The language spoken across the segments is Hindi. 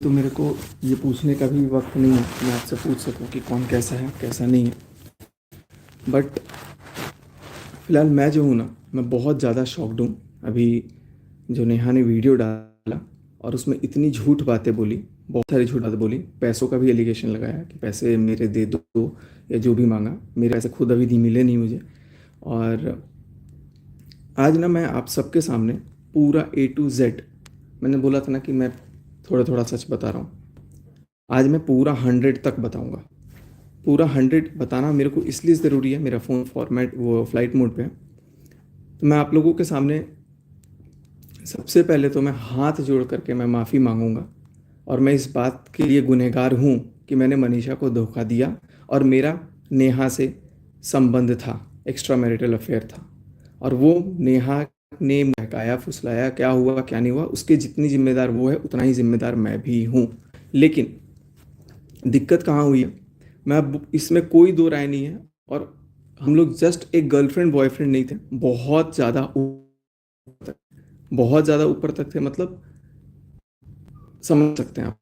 तो मेरे को ये पूछने का भी वक्त नहीं है कि मैं आपसे पूछ सकूं कि कौन कैसा है कैसा नहीं है। बट फिलहाल मैं जो हूँ ना, मैं बहुत ज़्यादा शॉक्ड हूँ। अभी जो नेहा ने वीडियो डाला और उसमें इतनी झूठ बातें बोली, बहुत सारी झूठ बातें बोली, पैसों का भी एलिगेशन लगाया कि पैसे मेरे दे दो या जो भी मांगा। मेरे पैसे खुद अभी नहीं मिले नहीं मुझे। और आज ना मैं आप सबके सामने पूरा A to Z, मैंने बोला था ना कि मैं थोड़ा थोड़ा सच बता रहा हूँ, आज मैं पूरा 100 तक बताऊंगा। पूरा 100 बताना मेरे को इसलिए ज़रूरी है, मेरा फ़ोन फॉर्मेट वो फ्लाइट मोड पे है। तो मैं आप लोगों के सामने सबसे पहले तो मैं हाथ जोड़ करके मैं माफ़ी मांगूंगा। और मैं इस बात के लिए गुनहगार हूँ कि मैंने मनीषा को धोखा दिया और मेरा नेहा से संबंध था, एक्स्ट्रा मैरिटल अफेयर था। और वो नेहा ने बहकाया फुसलाया, क्या हुआ क्या नहीं हुआ, उसके जितनी जिम्मेदार वो है उतना ही जिम्मेदार मैं भी हूँ। लेकिन दिक्कत कहाँ हुई है, मैं अब इसमें कोई दो राय नहीं है। और हम लोग जस्ट एक गर्लफ्रेंड बॉयफ्रेंड नहीं थे, बहुत ज़्यादा ऊपर तक, बहुत ज़्यादा ऊपर तक थे, मतलब समझ सकते हैं आप।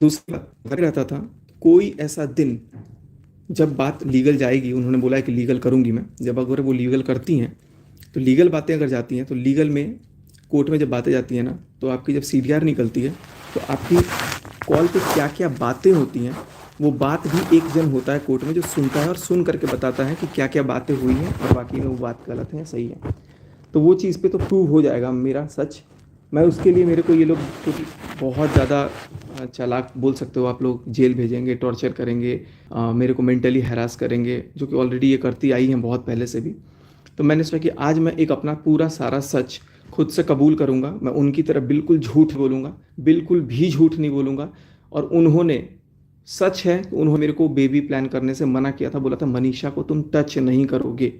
दूसरी बात, घर रहता था, कोई ऐसा दिन जब बात लीगल जाएगी, उन्होंने बोला है कि लीगल करूंगी मैं, जब अगर वो लीगल करती हैं तो लीगल बातें अगर जाती हैं तो लीगल में कोर्ट में जब बातें जाती हैं ना, तो आपकी जब CDR निकलती है तो आपकी कॉल पे क्या क्या बातें होती हैं, वो बात भी एक जन होता है कोर्ट में जो सुनता है और सुन करके बताता है कि क्या क्या बातें हुई हैं और बाकी में वो बात गलत है या सही है। तो वो चीज़ पे तो प्रूव हो जाएगा मेरा सच। मैं उसके लिए, मेरे को ये लोग क्योंकि बहुत ज़्यादा चालाक बोल सकते हो आप लोग, जेल भेजेंगे, टॉर्चर करेंगे, मेरे को मेंटली हैरास करेंगे, जो कि ऑलरेडी ये करती आई हैं बहुत पहले से भी। तो मैंने सोचा कि आज मैं एक अपना पूरा सारा सच खुद से कबूल करूंगा। मैं उनकी तरह बिल्कुल झूठ बोलूंगा, बिल्कुल भी झूठ नहीं बोलूंगा। और उन्होंने, सच है कि उन्होंने मेरे को बेबी प्लान करने से मना किया था, बोला था मनीषा को तुम टच नहीं करोगे,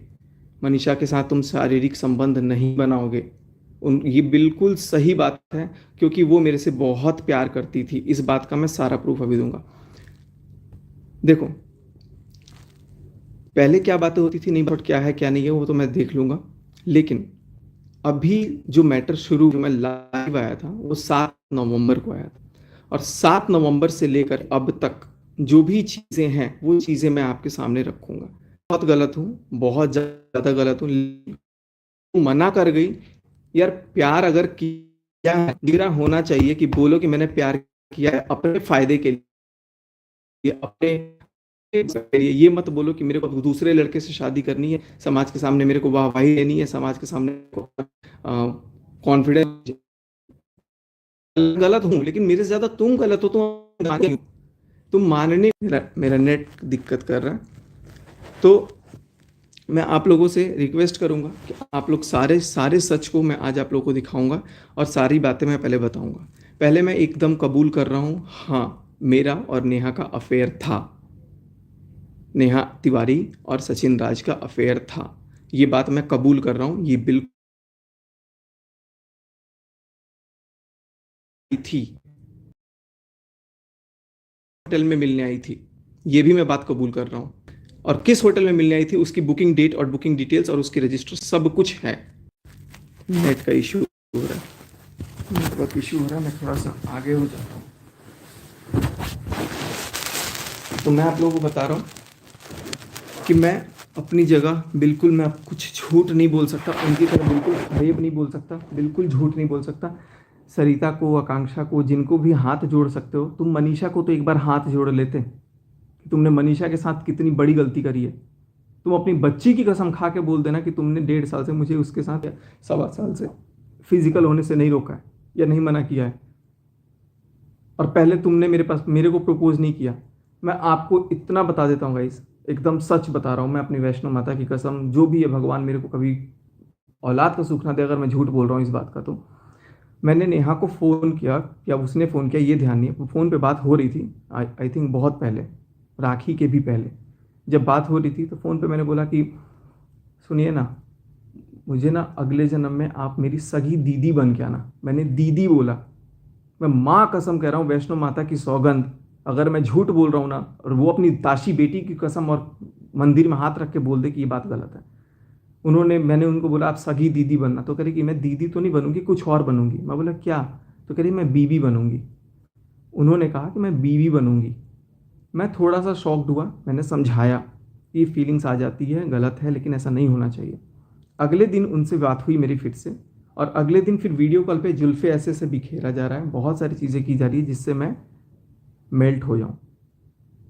मनीषा के साथ तुम शारीरिक संबंध नहीं बनाओगे। ये बिल्कुल सही बात है, क्योंकि वो मेरे से बहुत प्यार करती थी। इस बात का मैं सारा प्रूफ अभी दूंगा। देखो, पहले क्या बातें होती थी नहीं, बट क्या है क्या नहीं है वो तो मैं देख लूंगा। लेकिन अभी जो मैटर शुरू, जो मैं लाइव आया था वो 7 नवंबर को आया था। और 7 नवंबर से लेकर अब तक जो भी चीज़ें हैं वो चीज़ें मैं आपके सामने रखूंगा। बहुत गलत हूँ, बहुत ज़्यादा गलत हूँ, मना कर गई। यार, प्यार अगर किया है, मेरा होना चाहिए कि बोलो कि मैंने प्यार किया है अपने फायदे के लिए, अपने के लिए। ये मत बोलो कि मेरे को दूसरे लड़के से शादी करनी है, समाज के सामने मेरे को वाहवाही लेनी है, समाज के सामने कॉन्फिडेंस। गलत हूँ लेकिन मेरे से ज्यादा तुम गलत हो, तुम मानने, मेरा नेट दिक्कत कर रहा है। तो मैं आप लोगों से रिक्वेस्ट करूंगा कि आप लोग सारे सारे सच को मैं आज आप लोगों को दिखाऊंगा और सारी बातें मैं पहले बताऊंगा। पहले मैं एकदम कबूल कर रहा हूँ, हाँ मेरा और नेहा का अफेयर था, नेहा तिवारी और सचिन राज का अफेयर था। ये बात मैं कबूल कर रहा हूँ, ये बिल्कुल थी, होटल में मिलने आई थी, ये भी मैं बात कबूल कर रहा हूँ। और किस होटल में मिलने आई थी उसकी बुकिंग डेट और बुकिंग डिटेल्स और उसकी रजिस्टर सब कुछ है। नेट का इशू हो रहा है, नेटवर्क इशू हो रहा है, मैं थोड़ा सा आगे हो जाता हूँ। तो मैं आप लोगों को बता रहा हूँ कि मैं अपनी जगह बिल्कुल, मैं कुछ झूठ नहीं बोल सकता, उनकी तरह बिल्कुल फरेब नहीं बोल सकता, बिल्कुल झूठ नहीं बोल सकता। सरिता को, आकांक्षा को, जिनको भी हाथ जोड़ सकते हो तुम, मनीषा को तो एक बार हाथ जोड़ लेते कि तुमने मनीषा के साथ कितनी बड़ी गलती करी है। तुम अपनी बच्ची की कसम खा के बोल देना कि तुमने 1.5 साल से मुझे उसके साथ, या 1.25 साल से फिजिकल होने से नहीं रोका है या नहीं मना किया है। और पहले तुमने मेरे को प्रपोज नहीं किया। मैं आपको इतना बता देता हूँ गाइस, एकदम सच बता रहा हूँ मैं, अपनी वैष्णो माता की कसम, जो भी है भगवान मेरे को कभी औलाद का सुख ना दे अगर मैं झूठ बोल रहा हूँ इस बात का। तो मैंने नेहा को फ़ोन किया, या उसने फ़ोन किया ये ध्यान नहीं है, फ़ोन पे बात हो रही थी, आई थिंक बहुत पहले, राखी के भी पहले जब बात हो रही थी, तो फ़ोन पे मैंने बोला कि सुनिए ना, मुझे ना अगले जन्म में आप मेरी सगी दीदी बन के आना। मैंने दीदी बोला। मैं माँ कसम कह रहा हूँ, वैष्णो माता की सौगंध, अगर मैं झूठ बोल रहा हूँ ना, और वो अपनी दाशी बेटी की कसम और मंदिर में हाथ रख के बोल दे कि ये बात गलत है। मैंने उनको बोला आप सगी दीदी बनना, तो कह रही कि मैं दीदी तो नहीं बनूंगी, कुछ और बनूंगी। मैं बोला क्या? तो कह रही मैं बीवी बनूंगी। उन्होंने कहा कि मैं बीवी बनूंगी। मैं थोड़ा सा शॉक्ड हुआ, मैंने समझाया ये फीलिंग्स आ जाती है, गलत है, लेकिन ऐसा नहीं होना चाहिए। अगले दिन उनसे बात हुई मेरी फिर से, और अगले दिन फिर वीडियो कॉल पे जुल्फे ऐसे ऐसे बिखेरा जा रहा है, बहुत सारी चीज़ें की जा रही है जिससे मैं मेल्ट हो जाऊं।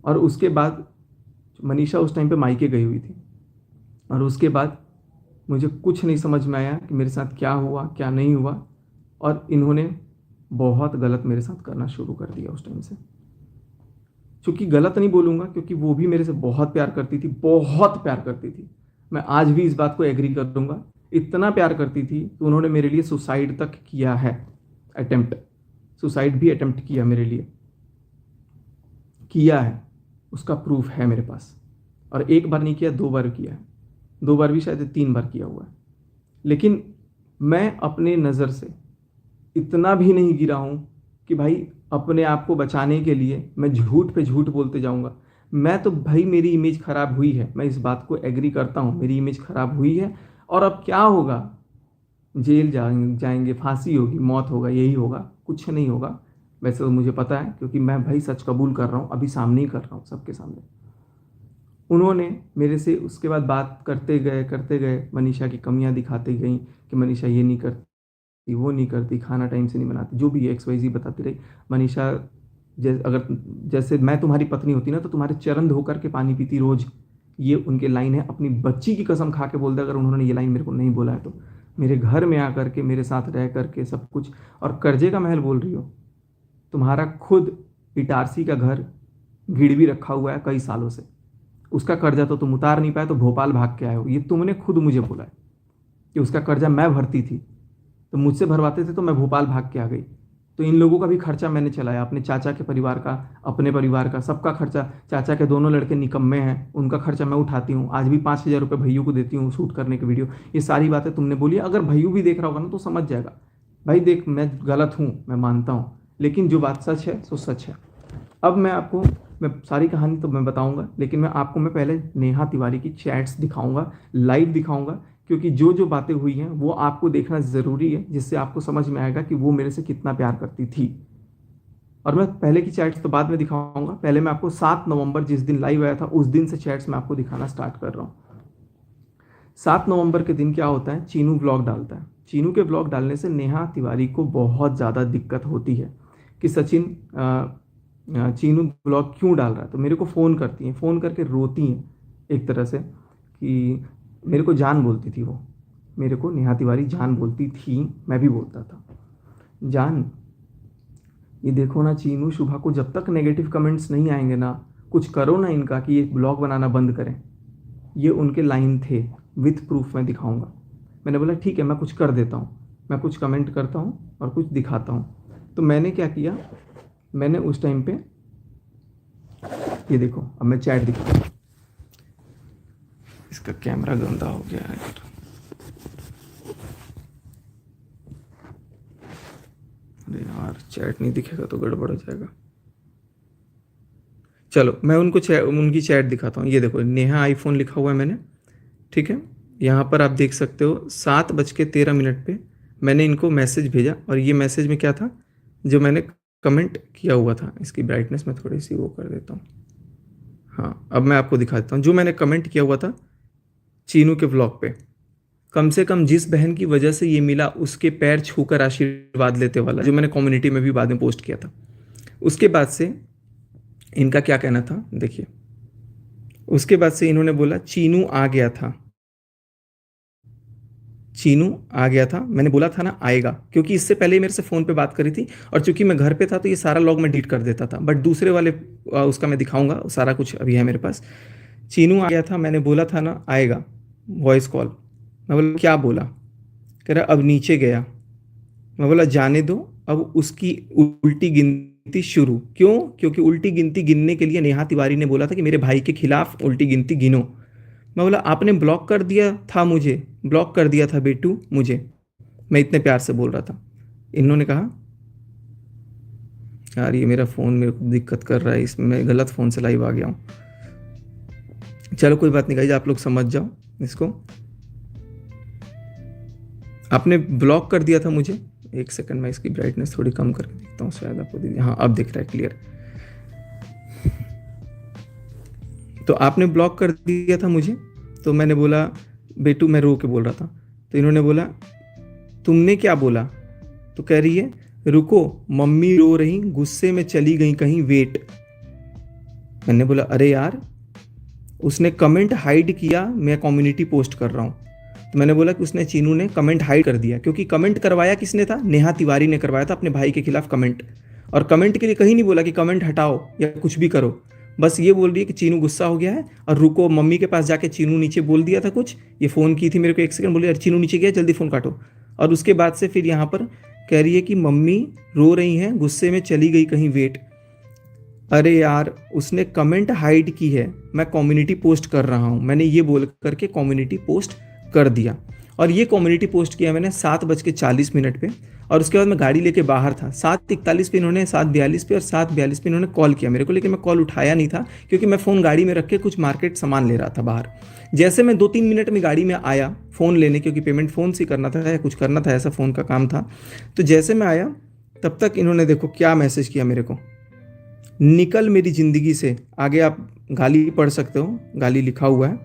और उसके बाद मनीषा उस टाइम पे मायके गई हुई थी, और उसके बाद मुझे कुछ नहीं समझ में आया कि मेरे साथ क्या हुआ क्या नहीं हुआ, और इन्होंने बहुत गलत मेरे साथ करना शुरू कर दिया उस टाइम से। चूंकि गलत नहीं बोलूँगा, क्योंकि वो भी मेरे से बहुत प्यार करती थी, बहुत प्यार करती थी। मैं आज भी इस बात को एग्री कर दूंगा, इतना प्यार करती थी कि उन्होंने मेरे लिए सुसाइड तक किया है, अटेम्प्ट, सुसाइड भी अटेम्प्ट किया मेरे लिए, किया है, उसका प्रूफ है मेरे पास। और एक बार नहीं किया, 2 बार किया है, 2 बार भी शायद 3 बार किया हुआ है। लेकिन मैं अपने नज़र से इतना भी नहीं गिरा हूँ कि भाई अपने आप को बचाने के लिए मैं झूठ पे झूठ बोलते जाऊँगा। मैं तो भाई, मेरी इमेज ख़राब हुई है, मैं इस बात को एग्री करता हूँ, मेरी इमेज ख़राब हुई है, और अब क्या होगा, जेल जाएंगे, फांसी होगी, मौत होगा, यही होगा, कुछ नहीं होगा। वैसे तो मुझे पता है, क्योंकि मैं भाई सच कबूल कर रहा हूँ, अभी सामने ही कर रहा हूँ सबके सामने। उन्होंने मेरे से उसके बाद बात करते गए, मनीषा की कमियां दिखाते गई कि मनीषा ये नहीं करती, वो नहीं करती, खाना टाइम से नहीं बनाती, जो भी XYZ बताती रही। मनीषा जैसे मैं तुम्हारी पत्नी होती ना, तो तुम्हारे चरण धो करके पानी पीती रोज, ये उनके लाइन है। अपनी बच्ची की कसम खा के बोल दे, अगर उन्होंने ये लाइन मेरे को नहीं बोला है तो। मेरे घर में आकर के, मेरे साथ रह करके सब कुछ, और कर्जे का महल बोल रही हो। तुम्हारा खुद इटारसी का घर गिरवी रखा हुआ है कई सालों से, उसका कर्जा तो तुम उतार नहीं पाए, तो भोपाल भाग के आए हो। ये तुमने खुद मुझे बोला है कि उसका कर्जा मैं भरती थी, तो मुझसे भरवाते थे तो मैं भोपाल भाग के आ गई। तो इन लोगों का भी खर्चा मैंने चलाया, अपने चाचा के परिवार का, अपने परिवार का, सबका खर्चा। चाचा के दोनों लड़के निकम्मे हैं, उनका खर्चा मैं उठाती हूँ। आज भी 5,000 रुपये भैया को देती हूँ शूट करने के वीडियो। ये सारी बातें तुमने बोली, अगर भैया भी देख रहा होगा ना तो समझ जाएगा। भाई देख, मैं गलत हूँ, मैं मानता हूँ, लेकिन जो बात सच है सो सच है। अब मैं सारी कहानी तो मैं बताऊंगा, लेकिन मैं पहले नेहा तिवारी की चैट्स दिखाऊंगा, लाइव दिखाऊंगा, क्योंकि जो जो बातें हुई हैं वो आपको देखना ज़रूरी है, जिससे आपको समझ में आएगा कि वो मेरे से कितना प्यार करती थी। और मैं पहले की चैट्स तो बाद में दिखाऊंगा, पहले मैं आपको 7 नवंबर जिस दिन लाइव आया था उस दिन से चैट्स मैं आपको दिखाना स्टार्ट कर रहा हूँ। 7 नवंबर के दिन क्या होता है, चीनू ब्लॉग डालता है। चीनू के ब्लॉग डालने से नेहा तिवारी को बहुत ज़्यादा दिक्कत होती है कि सचिन चीनू ब्लॉग क्यों डाल रहा है। तो मेरे को फ़ोन करती हैं, फ़ोन करके रोती हैं एक तरह से, कि मेरे को जान बोलती थी वो, मेरे को नेहा तिवारी जान बोलती थी, मैं भी बोलता था जान। ये देखो ना चीनू, शुभा को जब तक नेगेटिव कमेंट्स नहीं आएंगे ना, कुछ करो ना इनका कि ये ब्लॉग बनाना बंद करें। ये उनके लाइन थे, विथ प्रूफ मैं दिखाऊंगा। मैंने बोला ठीक है, मैं कुछ कर देता हूँ, मैं कुछ कमेंट करता हूँ और कुछ दिखाता हूँ। तो मैंने क्या किया, मैंने उस टाइम पे, ये देखो, अब मैं चैट दिखाता हूँ। इसका कैमरा गंदा हो गया है यार, अरे यार चैट नहीं दिखेगा तो गड़बड़ हो जाएगा। चलो मैं उनकी चैट दिखाता हूँ। ये देखो, नेहा आईफोन लिखा हुआ है मैंने, ठीक है। यहाँ पर आप देख सकते हो 7:13 पे मैंने इनको मैसेज भेजा, और ये मैसेज में क्या था, जो मैंने कमेंट किया हुआ था। इसकी ब्राइटनेस मैं थोड़ी सी वो कर देता हूँ। हाँ, अब मैं आपको दिखा देता हूँ जो मैंने कमेंट किया हुआ था चीनू के व्लॉग पे। कम से कम जिस बहन की वजह से ये मिला उसके पैर छूकर आशीर्वाद लेते वाला, जो मैंने कम्युनिटी में भी बाद में पोस्ट किया था। उसके बाद से इनका क्या कहना था देखिए, उसके बाद से इन्होंने बोला चीनू आ गया था, चीनू आ गया था, मैंने बोला था ना आएगा, क्योंकि इससे पहले मेरे से फ़ोन पे बात करी थी, और चूंकि मैं घर पे था तो ये सारा लॉग मैं डिलीट कर देता था। बट दूसरे वाले उसका मैं दिखाऊंगा, सारा कुछ अभी है मेरे पास। चीनू आ गया था, मैंने बोला था ना आएगा, वॉइस कॉल। मैं बोला क्या बोला, कह रहा अब नीचे गया। मैं बोला जाने दो, अब उसकी उल्टी गिनती शुरू। क्यों? क्योंकि उल्टी गिनती गिनने के लिए नेहा तिवारी ने बोला था कि मेरे भाई के खिलाफ उल्टी गिनती गिनो। मैं बोला आपने ब्लॉक कर दिया था मुझे, ब्लॉक कर दिया था बेटू मुझे, मैं इतने प्यार से बोल रहा था। इन्होंने कहा यार ये मेरा फ़ोन मेरे को दिक्कत कर रहा है, इसमें मैं गलत फ़ोन से लाइव आ गया हूँ। चलो कोई बात नहीं गाइस, आप लोग समझ जाओ इसको। आपने ब्लॉक कर दिया था मुझे, एक सेकंड, मैं इसकी ब्राइटनेस थोड़ी कम करके देखता हूँ, शायद आपको दिख, हाँ अब दिख रहा है क्लियर। तो आपने ब्लॉक कर दिया था मुझे, तो मैंने बोला बेटू, मैं रो के बोल रहा था, तो इन्होंने बोला तुमने क्या बोला? तो कह रही है रुको मम्मी रो रही, गुस्से में चली गई कहीं, वेट। मैंने बोला अरे यार, उसने कमेंट हाइड किया, मैं कम्युनिटी पोस्ट कर रहा हूँ। तो मैंने बोला कि उसने, चीनू ने कमेंट हाइड कर दिया, क्योंकि कमेंट करवाया किसने था? नेहा तिवारी ने करवाया था अपने भाई के खिलाफ कमेंट। और कमेंट के लिए कहीं नहीं बोला कि कमेंट हटाओ या कुछ भी करो, बस ये बोल रही है कि चीनू गुस्सा हो गया है और रुको। मम्मी के पास जाके चीनू नीचे बोल दिया था कुछ, ये फ़ोन की थी मेरे को, एक सेकंड बोली, अरे चीनू नीचे गया, जल्दी फ़ोन काटो। और उसके बाद से फिर यहाँ पर कह रही है कि मम्मी रो रही हैं, गुस्से में चली गई कहीं, वेट। अरे यार, उसने कमेंट हाइड की है, मैं कम्युनिटी पोस्ट कर रहा हूँ, मैंने ये बोल करके कम्युनिटी पोस्ट कर दिया। और ये कम्युनिटी पोस्ट किया मैंने 7:40 पे, और उसके बाद मैं गाड़ी लेके बाहर था। 7:41 पे इन्होंने, 7:42 पे और 7:42 पे इन्होंने कॉल किया मेरे को, लेकिन मैं कॉल उठाया नहीं था, क्योंकि मैं फ़ोन गाड़ी में रख के कुछ मार्केट सामान ले रहा था बाहर। जैसे मैं 2-3 मिनट में गाड़ी में आया फ़ोन लेने, क्योंकि पेमेंट फ़ोन से करना था या कुछ करना था, ऐसा फ़ोन का काम था। तो जैसे मैं आया तब तक इन्होंने देखो क्या मैसेज किया मेरे को, निकल मेरी ज़िंदगी से। आगे आप गाली पढ़ सकते हो, गाली लिखा हुआ है,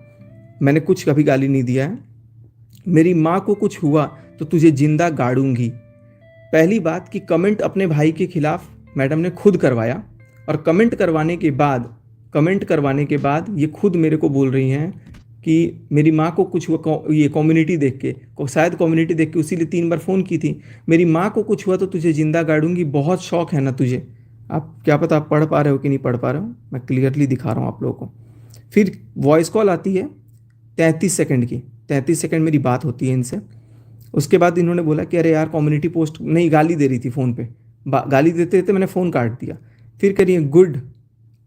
मैंने कुछ कभी गाली नहीं दिया है। मेरी माँ को कुछ हुआ तो तुझे जिंदा गाड़ूंगी। पहली बात कि कमेंट अपने भाई के खिलाफ मैडम ने खुद करवाया, और कमेंट करवाने के बाद ये खुद मेरे को बोल रही हैं कि मेरी माँ को कुछ हुआ, ये कम्युनिटी देख के, शायद कम्युनिटी देख के उसी लिए 3 बार फ़ोन की थी, मेरी माँ को कुछ हुआ तो तुझे जिंदा गाड़ूंगी। बहुत शौक है ना तुझे? आप क्या पता आप पढ़ पा रहे हो कि नहीं पढ़ पा रहे हो, मैं क्लियरली दिखा रहा हूँ आप लोगों को। फिर वॉइस कॉल आती है 33 सेकंड की, 33 सेकंड मेरी बात होती है इनसे। उसके बाद इन्होंने बोला कि अरे यार कम्युनिटी पोस्ट नहीं, गाली दे रही थी फ़ोन पे, गाली देते देते मैंने फ़ोन काट दिया। फिर करिए गुड,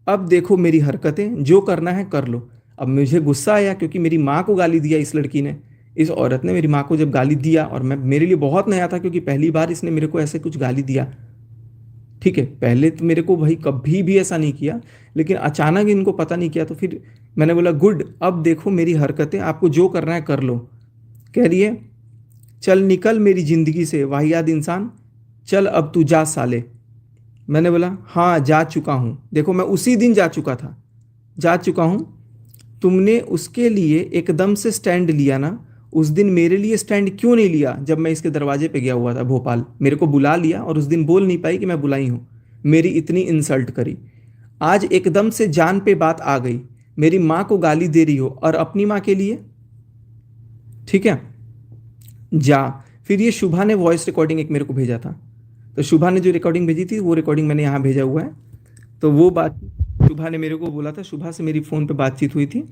अब देखो मेरी हरकतें, जो करना है कर लो। अब मुझे गुस्सा आया क्योंकि मेरी माँ को गाली दिया इस लड़की ने, इस औरत ने मेरी माँ को जब गाली दिया, और मैं, मेरे लिए बहुत नया था क्योंकि पहली बार इसने मेरे को ऐसे कुछ गाली दिया। ठीक है, पहले तो मेरे को भाई कभी भी ऐसा नहीं किया, लेकिन अचानक इनको पता नहीं किया। तो फिर मैंने बोला गुड, अब देखो मेरी हरकतें, आपको जो करना है कर लो। कह रही है चल निकल मेरी ज़िंदगी से वाहियात इंसान, चल अब तू जा साले। मैंने बोला हाँ जा चुका हूँ, देखो मैं उसी दिन जा चुका था, जा चुका हूँ। तुमने उसके लिए एकदम से स्टैंड लिया ना, उस दिन मेरे लिए स्टैंड क्यों नहीं लिया? जब मैं इसके दरवाजे पे गया हुआ था भोपाल, मेरे को बुला लिया और उस दिन बोल नहीं पाई कि मैं बुलाई हूँ, मेरी इतनी इंसल्ट करी। आज एकदम से जान पे बात आ गई, मेरी माँ को गाली दे रही हो और अपनी माँ के लिए, ठीक है जा। फिर ये शुभा ने वॉइस रिकॉर्डिंग एक मेरे को भेजा था, तो शुभा ने जो रिकॉर्डिंग भेजी थी वो रिकॉर्डिंग मैंने यहाँ भेजा हुआ है। तो वो बात शुभा ने मेरे को बोला था, शुभा से मेरी फ़ोन पे बातचीत हुई थी,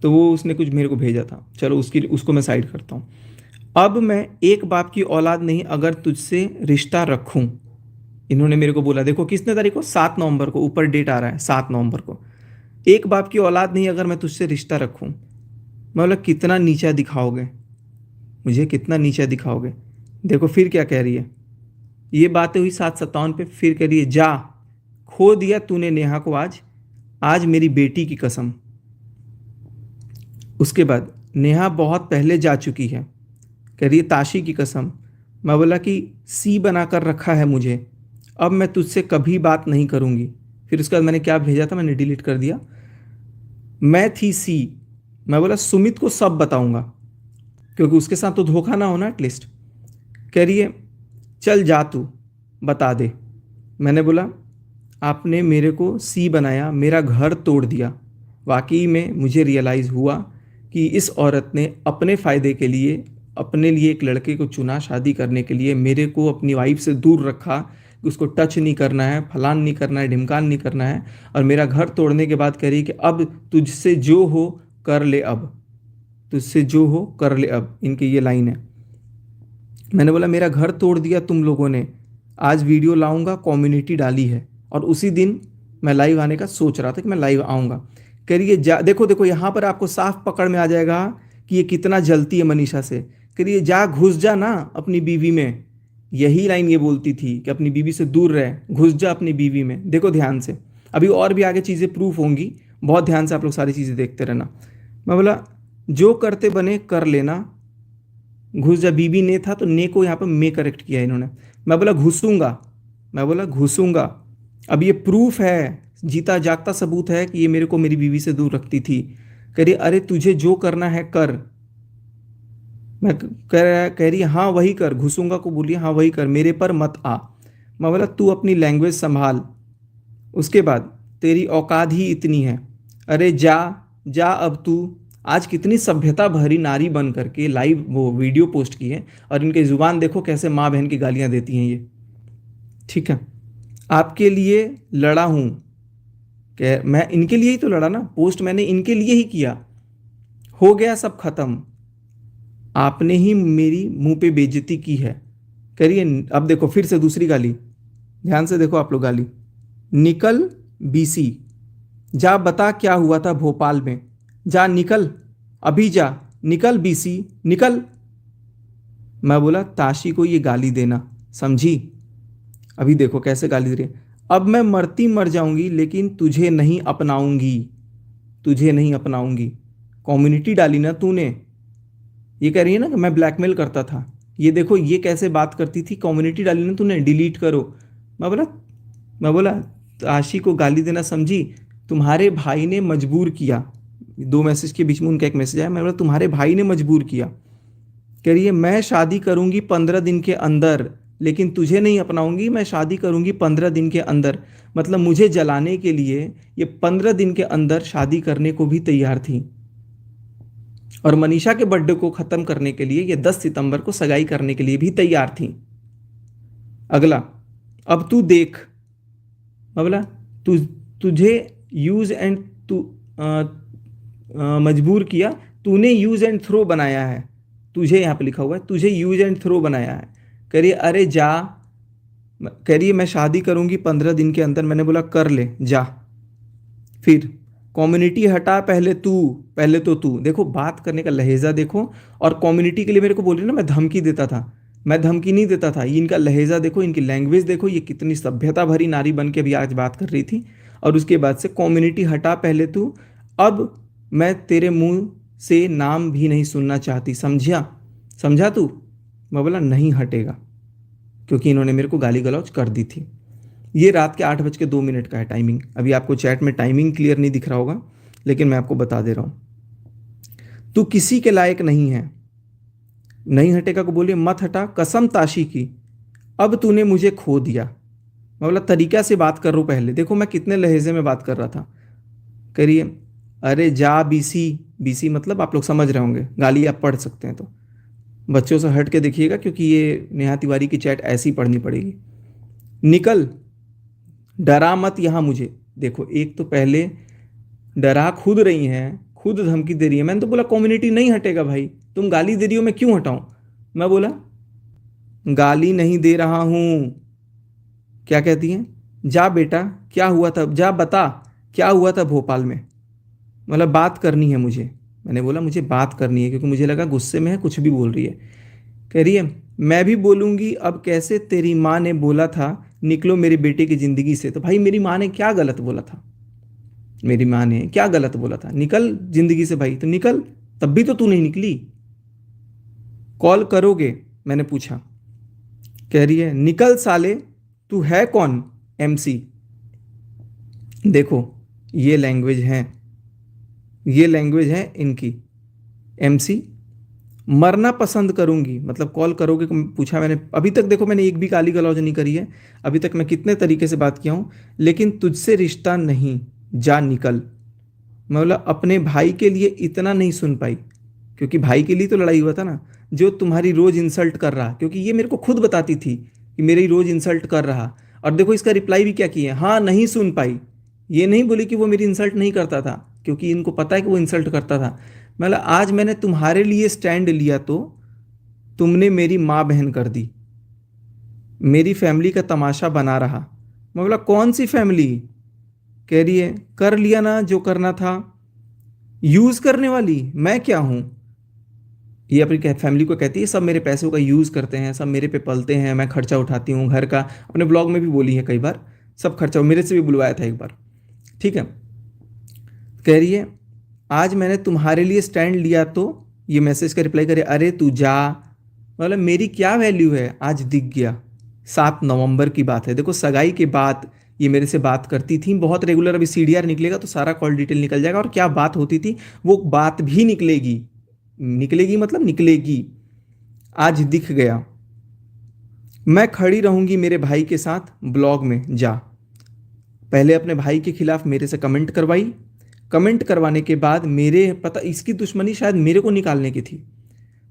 तो वो उसने कुछ मेरे को भेजा था, चलो उसको मैं साइड करता हूँ। अब मैं एक बाप की औलाद नहीं अगर तुझसे रिश्ता रखूँ, इन्होंने मेरे को बोला, देखो किसने तारीख को, 7 नवंबर को, ऊपर डेट आ रहा है 7 नवंबर को, एक बाप की औलाद नहीं अगर मैं तुझसे रिश्ता रखूँ। मैं बोला कितना नीचा दिखाओगे मुझे, कितना नीचा दिखाओगे? देखो फिर क्या कह रही है, ये बातें हुई 7:57 पे, फिर कह रही है जा, खो दिया तूने नेहा को आज, आज मेरी बेटी की कसम। उसके बाद नेहा बहुत पहले जा चुकी है, कह रही है ताशी की कसम। मैं बोला कि सी बना कर रखा है मुझे, अब मैं तुझसे कभी बात नहीं करूँगी। फिर उसके बाद मैंने क्या भेजा था, मैंने डिलीट कर दिया, मैं थी सी। मैं बोला सुमित को सब बताऊंगा, क्योंकि उसके साथ तो धोखा ना होना एटलीस्ट। कह रही है चल जा तू बता दे। मैंने बोला आपने मेरे को सी बनाया, मेरा घर तोड़ दिया। वाकई में मुझे रियलाइज़ हुआ कि इस औरत ने अपने फ़ायदे के लिए, अपने लिए एक लड़के को चुना शादी करने के लिए, मेरे को अपनी वाइफ से दूर रखा, उसको टच नहीं करना है, फलान नहीं करना है, ढिमकान नहीं करना है, और मेरा घर तोड़ने के बाद कह रही कि अब तुझसे जो हो कर ले, अब तुझसे जो हो कर ले अब, इनकी ये लाइन है। मैंने बोला मेरा घर तोड़ दिया तुम लोगों ने, आज वीडियो लाऊंगा, कम्युनिटी डाली है, और उसी दिन मैं लाइव आने का सोच रहा था कि मैं लाइव आऊँगा। कह रही है जा, देखो देखो यहाँ पर आपको साफ पकड़ में आ जाएगा कि ये कितना जलती है मनीषा से। कह रही है जा घुस जा ना अपनी बीवी में, यही लाइन ये बोलती थी कि अपनी बीवी से दूर रहे, घुस जा अपनी बीवी में। देखो ध्यान से, अभी और भी आगे चीज़ें प्रूफ होंगी, बहुत ध्यान से आप लोग सारी चीज़ें देखते रहना। मैं बोला जो करते बने कर लेना, घुस जा, बीबी ने था तो ने को यहाँ पर मैं करेक्ट किया इन्होंने। मैं बोला घुसूंगा, मैं बोला घुसूंगा। अब ये प्रूफ है, जीता जागता सबूत है कि ये मेरे को मेरी बीवी से दूर रखती थी। कह रही अरे तुझे जो करना है कर। मैं कह रही हाँ वही कर, घुसूंगा को बोलिए हाँ वही कर, मेरे पर मत आ। मैं बोला तू अपनी लैंग्वेज संभाल, उसके बाद तेरी औकात ही इतनी है। अरे जा जा अब तू। आज कितनी सभ्यता भरी नारी बन करके लाइव वो वीडियो पोस्ट की है, और इनकी जुबान देखो कैसे माँ बहन की गालियां देती हैं ये। ठीक है, आपके लिए लड़ा हूं, कह मैं इनके लिए ही तो लड़ा ना, पोस्ट मैंने इनके लिए ही किया। हो गया सब खत्म, आपने ही मेरी मुंह पे बेइज्जती की है। करिए अब देखो फिर से दूसरी गाली, ध्यान से देखो आप लोग गाली। निकल बीसी, जा बता क्या हुआ था भोपाल में, जा निकल, अभी जा, निकल बीसी निकल। मैं बोला ताशी को ये गाली देना, समझी? अभी देखो कैसे गाली दे रही है। अब मैं मरती मर जाऊंगी लेकिन तुझे नहीं अपनाऊंगी, तुझे नहीं अपनाऊंगी। कम्युनिटी डाली ना तूने, ये कह रही है ना कि मैं ब्लैकमेल करता था। ये देखो ये कैसे बात करती थी, कम्युनिटी डाली ना तूने, डिलीट करो। मैं बोला ताशी को गाली देना, समझी? तुम्हारे भाई ने मजबूर किया। दो मैसेज के बीच में उनका एक मैसेज आया, मैं बोला तुम्हारे भाई ने मजबूर किया। कह रही है मैं शादी करूंगी 15 दिन के अंदर, लेकिन तुझे नहीं अपनाऊंगी, मैं शादी करूंगी 15 दिन के अंदर। मतलब मुझे जलाने के लिए ये 15 दिन के अंदर शादी करने को भी तैयार थी, और मनीषा के बर्थडे को खत्म करने के लिए ये 10 सितंबर को सगाई करने के लिए भी तैयार थी। अगला, अब तू देख। मैं बोला तुझे यूज एंड तू मजबूर किया, तूने यूज एंड थ्रो बनाया है, तुझे यहाँ पे लिखा हुआ है तुझे यूज एंड थ्रो बनाया है। कह रही अरे जा, कह रही है मैं शादी करूंगी 15 दिन के अंदर। मैंने बोला कर ले जा। फिर कम्युनिटी हटा, पहले तू, पहले तो तू। देखो बात करने का लहजा देखो, और कम्युनिटी के लिए मेरे को बोल रही ना मैं धमकी देता था, मैं धमकी नहीं देता था। ये इनका लहजा देखो, इनकी लैंग्वेज देखो, ये कितनी सभ्यता भरी नारी बन के अभी आज बात कर रही थी। और उसके बाद से कम्युनिटी हटा पहले तू, अब मैं तेरे मुंह से नाम भी नहीं सुनना चाहती, समझा? समझा तू? मैं बोला नहीं हटेगा, क्योंकि इन्होंने मेरे को गाली गलौज कर दी थी। ये रात के 8:02 का है टाइमिंग। अभी आपको चैट में टाइमिंग क्लियर नहीं दिख रहा होगा, लेकिन मैं आपको बता दे रहा हूं। तू किसी के लायक नहीं है। नहीं हटेगा को बोलिए मत हटा, कसम ताशी की, अब तूने मुझे खो दिया। मैं बोला तरीका से बात कर रहा हूँ, पहले देखो मैं कितने लहजे में बात कर रहा था। करिए अरे जा बीसी, बीसी मतलब आप लोग समझ रहे होंगे, गाली आप पढ़ सकते हैं तो बच्चों से हट के देखिएगा, क्योंकि ये नेहा तिवारी की चैट ऐसी पढ़नी पड़ेगी। निकल, डरा मत यहाँ मुझे। देखो एक तो पहले डरा खुद रही हैं, खुद धमकी दे रही है। मैंने तो बोला कम्युनिटी नहीं हटेगा भाई, तुम गाली दे रही हो, मैं क्यों हटाऊं? मैं बोला गाली नहीं दे रहा हूं। क्या कहती हैं? जा बेटा क्या हुआ था, जा बता क्या हुआ था भोपाल में, मतलब बात करनी है मुझे। मैंने बोला मुझे बात करनी है, क्योंकि मुझे लगा गुस्से में है, कुछ भी बोल रही है। कह रही है मैं भी बोलूंगी, अब कैसे तेरी माँ ने बोला था निकलो मेरे बेटे की ज़िंदगी से। तो भाई मेरी माँ ने क्या गलत बोला था? मेरी माँ ने क्या गलत बोला था? निकल ज़िंदगी से भाई, तो निकल। तब भी तो तू नहीं निकली। कॉल करोगे? मैंने पूछा। कह रही है निकल साले, तू है कौन? एमसी। देखो ये लैंग्वेज है, ये लैंग्वेज है इनकी। एमसी, मरना पसंद करूंगी, मतलब कॉल करोगे? पूछा मैंने। अभी तक देखो मैंने एक भी गाली गलौज नहीं करी है, अभी तक मैं कितने तरीके से बात किया हूँ, लेकिन तुझसे रिश्ता नहीं, जा निकल। मैं बोला अपने भाई के लिए इतना नहीं सुन पाई, क्योंकि भाई के लिए तो लड़ाई हुआ था ना, जो तुम्हारी रोज़ इंसल्ट कर रहा, क्योंकि ये मेरे को खुद बताती थी कि मेरी रोज़ इंसल्ट कर रहा। और देखो इसका रिप्लाई भी क्या किया, हाँ नहीं सुन पाई। ये नहीं बोली कि वो मेरी इंसल्ट नहीं करता था, क्योंकि इनको पता है कि वो इंसल्ट करता था। मतलब आज मैंने तुम्हारे लिए स्टैंड लिया तो तुमने मेरी माँ बहन कर दी, मेरी फैमिली का तमाशा बना रहा। मैं बोला कौन सी फैमिली? कह रही है कर लिया ना जो करना था, यूज़ करने वाली मैं क्या हूँ? ये अपनी फैमिली को कहती है सब मेरे पैसों का यूज़ करते हैं, सब मेरे पे पलते हैं, मैं खर्चा उठाती हूँ घर का। अपने ब्लॉग में भी बोली है कई बार, सब खर्चा मेरे से भी बुलवाया था एक बार। ठीक है, कह रही है आज मैंने तुम्हारे लिए स्टैंड लिया तो, ये मैसेज का रिप्लाई करे अरे तू जा, मतलब मेरी क्या वैल्यू है, आज दिख गया। 7 नवंबर की बात है, देखो सगाई के बाद ये मेरे से बात करती थी बहुत रेगुलर। अभी सीडीआर निकलेगा तो सारा कॉल डिटेल निकल जाएगा, और क्या बात होती थी वो बात भी निकलेगी। निकलेगी मतलब निकलेगी। आज दिख गया। मैं खड़ी रहूंगी मेरे भाई के साथ ब्लॉग में जा। पहले अपने भाई के खिलाफ मेरे से कमेंट करवाई। कमेंट करवाने के बाद मेरे पता इसकी दुश्मनी शायद मेरे को निकालने की थी।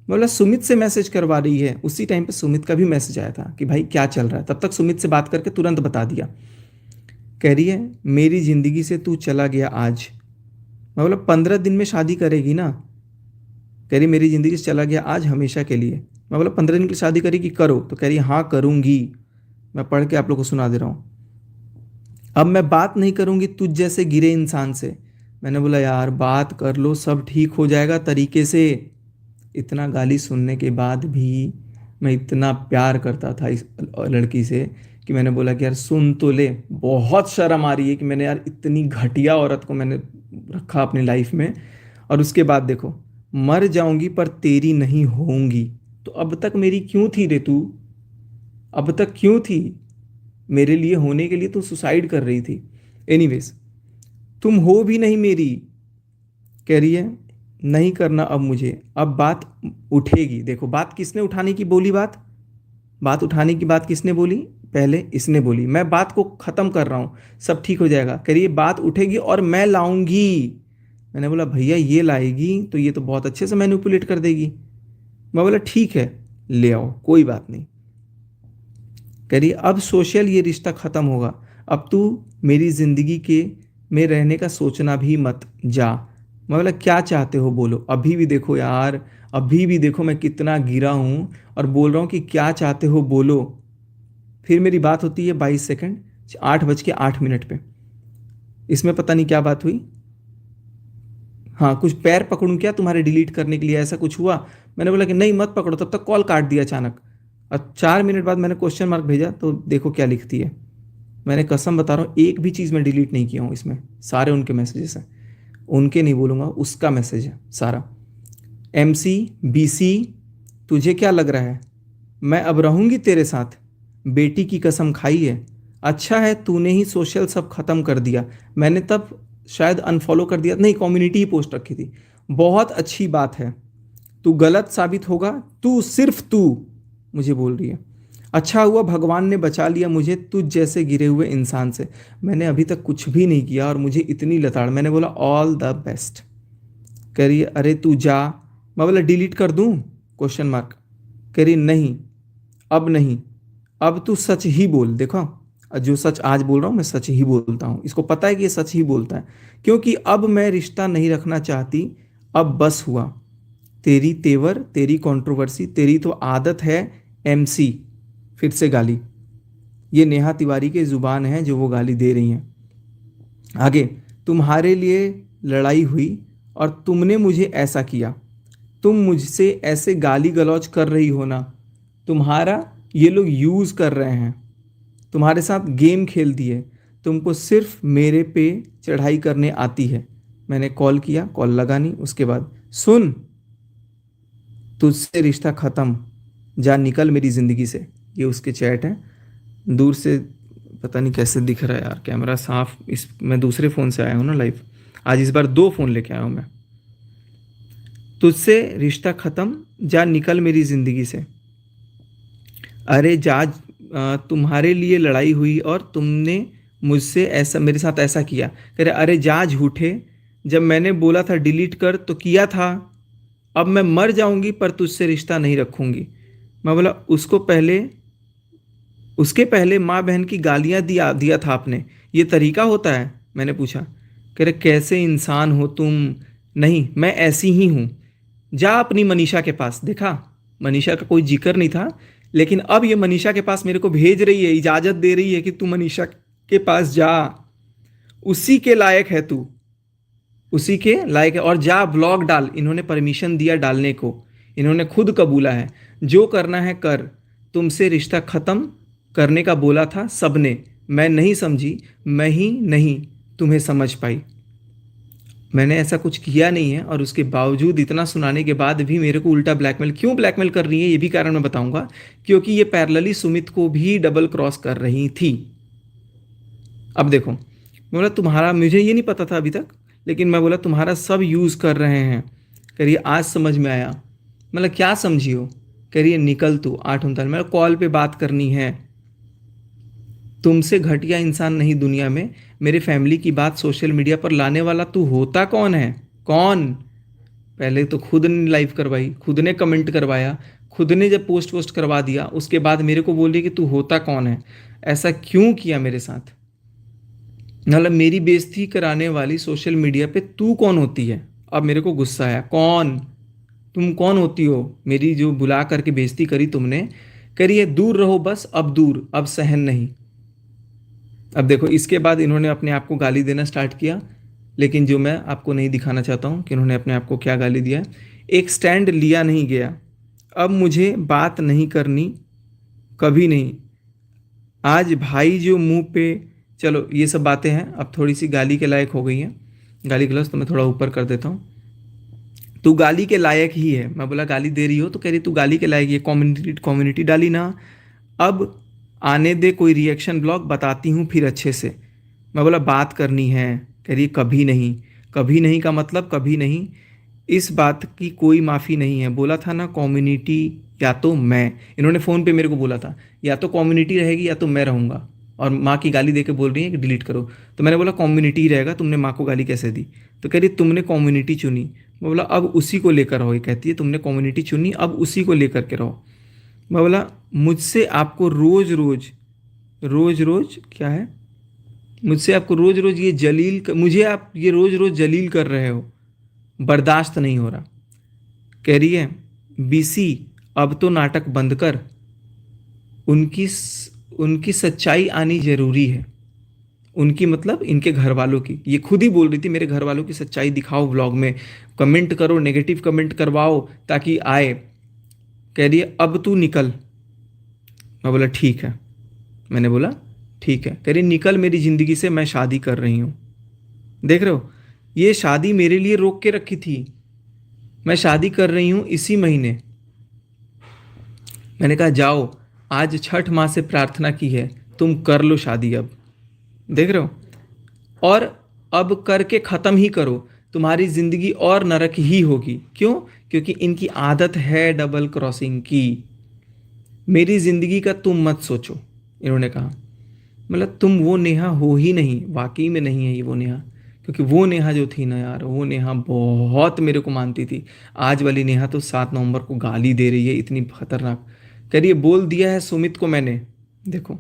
मतलब सुमित से मैसेज करवा रही है। उसी टाइम पे सुमित का भी मैसेज आया था कि भाई क्या चल रहा है। तब तक सुमित से बात करके तुरंत बता दिया। कह रही है मेरी ज़िंदगी से तू चला गया आज। मैं बोला 15 दिन में शादी करेगी ना। कह रही मेरी ज़िंदगी से चला गया आज हमेशा के लिए। मैं बोला 15 दिन की शादी करेगी, करो। तो कह रही हाँ करूँगी। मैं पढ़ के आप लोग को सुना दे रहा हूँ। अब मैं बात नहीं करूँगी तुझ जैसे गिरे इंसान से। मैंने बोला यार बात कर लो, सब ठीक हो जाएगा तरीके से। इतना गाली सुनने के बाद भी मैं इतना प्यार करता था इस लड़की से कि मैंने बोला कि यार सुन तो ले। बहुत शर्म आ रही है कि मैंने यार इतनी घटिया औरत को मैंने रखा अपनी लाइफ में। और उसके बाद देखो, मर जाऊंगी पर तेरी नहीं होऊंगी। तो अब तक मेरी क्यों थी रे तू? अब तक क्यों थी? मेरे लिए होने के लिए तू सुसाइड कर रही थी। एनीवेज, तुम हो भी नहीं मेरी। कह रही है नहीं करना अब मुझे, अब बात उठेगी। देखो बात किसने उठाने की बोली, बात उठाने की बात किसने बोली? पहले इसने बोली। मैं बात को ख़त्म कर रहा हूँ, सब ठीक हो जाएगा। कह रही है बात उठेगी और मैं लाऊंगी। मैंने बोला भैया ये लाएगी तो ये तो बहुत अच्छे से मैनिपुलेट कर देगी। मैं बोला ठीक है ले आओ, कोई बात नहीं। कह रही अब सोशल ये रिश्ता ख़त्म होगा। अब तू मेरी ज़िंदगी के में रहने का सोचना भी मत, जा। मैं बोला क्या चाहते हो बोलो। अभी भी देखो यार, अभी भी देखो मैं कितना गिरा हूँ और बोल रहा हूँ कि क्या चाहते हो बोलो। फिर मेरी बात होती है 22 सेकंड, 8:08 पे। इसमें पता नहीं क्या बात हुई। हाँ कुछ पैर पकड़ूं क्या तुम्हारे डिलीट करने के लिए, ऐसा कुछ हुआ? मैंने बोला कि नहीं मत पकड़ो। तब तक कॉल काट दिया अचानक। और 4 मिनट बाद मैंने क्वेश्चन मार्क भेजा तो देखो क्या लिखती है। मैंने कसम बता रहा हूँ एक भी चीज़ मैं डिलीट नहीं किया हूँ इसमें, सारे उनके मैसेजेस हैं। उनके नहीं बोलूँगा, उसका मैसेज है सारा। MC BC, तुझे क्या लग रहा है मैं अब रहूँगी तेरे साथ? बेटी की कसम खाई है। अच्छा है तूने ही सोशल सब ख़त्म कर दिया। मैंने तब शायद अनफॉलो कर दिया, नहीं कम्युनिटी ही पोस्ट रखी थी। बहुत अच्छी बात है, तू गलत साबित होगा, तू सिर्फ तू। मुझे बोल रही है अच्छा हुआ भगवान ने बचा लिया मुझे तुझ जैसे गिरे हुए इंसान से। मैंने अभी तक कुछ भी नहीं किया और मुझे इतनी लताड़। मैंने बोला ऑल द बेस्ट। कह रही है अरे तू जा। मैं बोला डिलीट कर दूँ? Question mark. कह रही नहीं, अब नहीं, अब तू सच ही बोल। देखो जो सच आज बोल रहा हूँ मैं सच ही बोलता हूँ। इसको पता है कि ये सच ही बोलता है, क्योंकि अब मैं रिश्ता नहीं रखना चाहती। अब बस हुआ। तेरी तेवर, तेरी कंट्रोवर्सी, तेरी तो आदत है। MC, फिर से गाली। ये नेहा तिवारी के ज़ुबान है जो वो गाली दे रही हैं। आगे, तुम्हारे लिए लड़ाई हुई और तुमने मुझे ऐसा किया। तुम मुझसे ऐसे गाली गलौज कर रही हो ना, तुम्हारा ये लोग यूज़ कर रहे हैं, तुम्हारे साथ गेम खेल दिए। तुमको सिर्फ मेरे पे चढ़ाई करने आती है। मैंने कॉल किया, कॉल लगा नहीं। उसके बाद सुन, तुझसे रिश्ता ख़त्म, जा निकल मेरी ज़िंदगी से। ये उसके चैट है। दूर से पता नहीं कैसे दिख रहा है यार, कैमरा साफ। इस मैं दूसरे फ़ोन से आया हूँ ना लाइव। आज इस बार 2 फ़ोन लेके आया हूँ मैं। तुझसे रिश्ता ख़त्म, जा निकल मेरी ज़िंदगी से। अरे जा, तुम्हारे लिए लड़ाई हुई और तुमने मुझसे ऐसा, मेरे साथ ऐसा किया। कह रहे अरे जा झूठे, जब मैंने बोला था डिलीट कर तो किया था। अब मैं मर जाऊंगी पर तुझसे रिश्ता नहीं रखूंगी। मैं बोला उसके पहले माँ बहन की गालियाँ दिया था आपने, ये तरीका होता है? मैंने पूछा। कह रहे कैसे इंसान हो तुम। नहीं मैं ऐसी ही हूँ, जा अपनी मनीषा के पास। देखा मनीषा का कोई जिक्र नहीं था, लेकिन अब ये मनीषा के पास मेरे को भेज रही है, इजाज़त दे रही है कि तू मनीषा के पास जा, उसी के लायक है तू, उसी के लायक है। और जा ब्लॉग डाल। इन्होंने परमिशन दिया डालने को, इन्होंने खुद कबूला है। जो करना है कर। तुमसे रिश्ता ख़त्म करने का बोला था सबने, मैं नहीं समझी, मैं ही नहीं तुम्हें समझ पाई। मैंने ऐसा कुछ किया नहीं है, और उसके बावजूद इतना सुनाने के बाद भी मेरे को उल्टा ब्लैकमेल क्यों ब्लैकमेल कर रही है, ये भी कारण मैं बताऊंगा। क्योंकि ये पैरेलली सुमित को भी डबल क्रॉस कर रही थी। अब देखो, मैं बोला तुम्हारा, मुझे ये नहीं पता था अभी तक, लेकिन मैं बोला तुम्हारा सब यूज़ कर रहे हैं। कह रही है आज समझ में आया। मतलब क्या समझी हो? कह रही है निकल तू 8:39, मेरा कॉल पे बात करनी है। तुमसे घटिया इंसान नहीं दुनिया में। मेरे फैमिली की बात सोशल मीडिया पर लाने वाला तू होता कौन है? कौन? पहले तो खुद ने लाइव करवाई, खुद ने कमेंट करवाया, खुद ने जब पोस्ट वोस्ट करवा दिया, उसके बाद मेरे को बोल रही कि तू होता कौन है? ऐसा क्यों किया मेरे साथ? मतलब मेरी बेइज्जती कराने वाली सोशल मीडिया पे तू कौन होती है? अब मेरे को गुस्सा आया, कौन? तुम कौन होती हो? मेरी जो बुला करके बेइज्जती करी तुमने, करी है दूर रहो बस, अब दूर, अब सहन नहीं। अब देखो, इसके बाद इन्होंने अपने आप को गाली देना स्टार्ट किया, लेकिन जो मैं आपको नहीं दिखाना चाहता हूँ कि इन्होंने अपने आप को क्या गाली दिया है। एक स्टैंड लिया नहीं गया। अब मुझे बात नहीं करनी, कभी नहीं। आज भाई जो मुंह पे, चलो ये सब बातें हैं, अब थोड़ी सी गाली के लायक हो गई हैं। गाली गलौज तो मैं थोड़ा ऊपर कर देता हूँ। तू गाली के लायक ही है। मैं बोला गाली दे रही हो? तो कह रही तू गाली के लायक, ये कम्युनिटी कम्युनिटी डाली ना। अब आने दे कोई रिएक्शन ब्लॉग, बताती हूँ फिर अच्छे से। मैं बोला बात करनी है। कह रही कभी नहीं। कभी नहीं का मतलब कभी नहीं। इस बात की कोई माफ़ी नहीं है। बोला था ना कम्युनिटी या तो मैं, इन्होंने फ़ोन पे मेरे को बोला था या तो कम्युनिटी रहेगी या तो मैं रहूँगा, और माँ की गाली दे के बोल रही है कि डिलीट करो। तो मैंने बोला कम्युनिटी ही रहेगा, तुमने माँ को गाली कैसे दी? तो कह रही तुमने कम्युनिटी चुनी। मैं बोला अब उसी को लेकर रहो। ये कहती है तुमने कम्युनिटी चुनी, अब उसी को लेकर के रहो। मैं बोला मुझसे आपको रोज़ रोज़, रोज़ रोज़ क्या है, मुझसे आपको रोज़ रोज़ ये मुझे आप ये रोज़ रोज़ जलील कर रहे हो, बर्दाश्त नहीं हो रहा। कह रही है बीसी अब तो नाटक बंद कर, उनकी उनकी सच्चाई आनी ज़रूरी है। उनकी मतलब इनके घर वालों की, ये खुद ही बोल रही थी मेरे घर वालों की सच्चाई दिखाओ व्लॉग में, कमेंट करो, नेगेटिव कमेंट करवाओ ताकि आए। कह रही है अब तू निकल। मैं बोला ठीक है। मैंने बोला ठीक है। कह रही निकल मेरी ज़िंदगी से, मैं शादी कर रही हूँ। देख रहे हो, ये शादी मेरे लिए रोक के रखी थी। मैं शादी कर रही हूँ इसी महीने। मैंने कहा जाओ, आज छठ माँ से प्रार्थना की है, तुम कर लो शादी अब। देख रहे हो, और अब करके ख़त्म ही करो, तुम्हारी ज़िंदगी और नरक ही होगी। क्यों? क्योंकि इनकी आदत है डबल क्रॉसिंग की। मेरी ज़िंदगी का तुम मत सोचो, इन्होंने कहा। मतलब तुम वो नेहा हो ही नहीं, वाकई में नहीं है ये वो नेहा। क्योंकि वो नेहा जो थी ना यार, वो नेहा बहुत मेरे को मानती थी। आज वाली नेहा तो 7 नवंबर को गाली दे रही है, इतनी खतरनाक। कह रही है बोल दिया है सुमित को मैंने, देखो